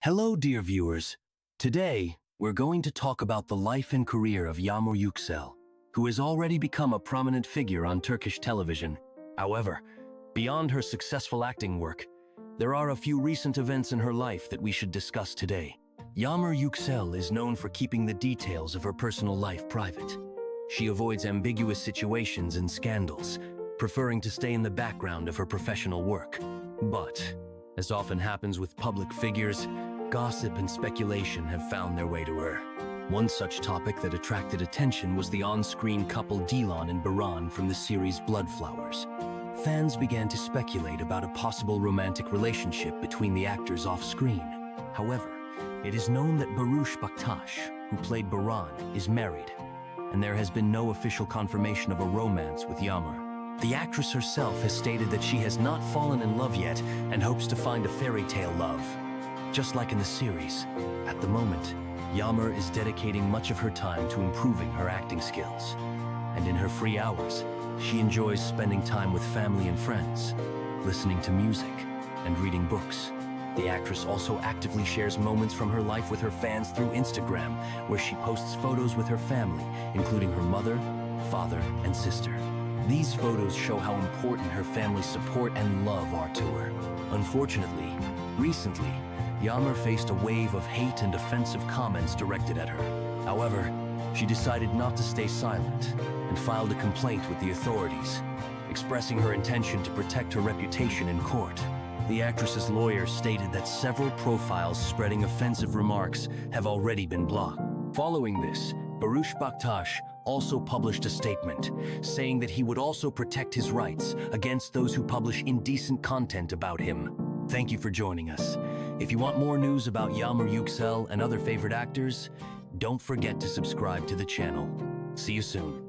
Hello, dear viewers. Today, we're going to talk about the life and career of Yagmur Yuksel, who has already become a prominent figure on Turkish television. However, beyond her successful acting work, there are a few recent events in her life that we should discuss today. Yagmur Yuksel is known for keeping the details of her personal life private. She avoids ambiguous situations and scandals, preferring to stay in the background of her professional work. But, as often happens with public figures, gossip and speculation have found their way to her. One such topic that attracted attention was the on-screen couple Dilan and Baran from the series Bloodflowers. Fans began to speculate about a possible romantic relationship between the actors off-screen. However, it is known that Baktas, who played Baran, is married, and there has been no official confirmation of a romance with Yagmur. The actress herself has stated that she has not fallen in love yet and hopes to find a fairy tale love. Just like in the series, at the moment, Yagmur is dedicating much of her time to improving her acting skills. And in her free hours, she enjoys spending time with family and friends, listening to music, and reading books. The actress also actively shares moments from her life with her fans through Instagram, where she posts photos with her family, including her mother, father, and sister. These photos show how important her family's support and love are to her. Unfortunately, recently, Yagmur faced a wave of hate and offensive comments directed at her. However, she decided not to stay silent and filed a complaint with the authorities, expressing her intention to protect her reputation in court. The actress's lawyer stated that several profiles spreading offensive remarks have already been blocked. Following this, Baktas also published a statement, saying that he would also protect his rights against those who publish indecent content about him. Thank you for joining us. If you want more news about Yagmur Yuksel and other favorite actors, don't forget to subscribe to the channel. See you soon.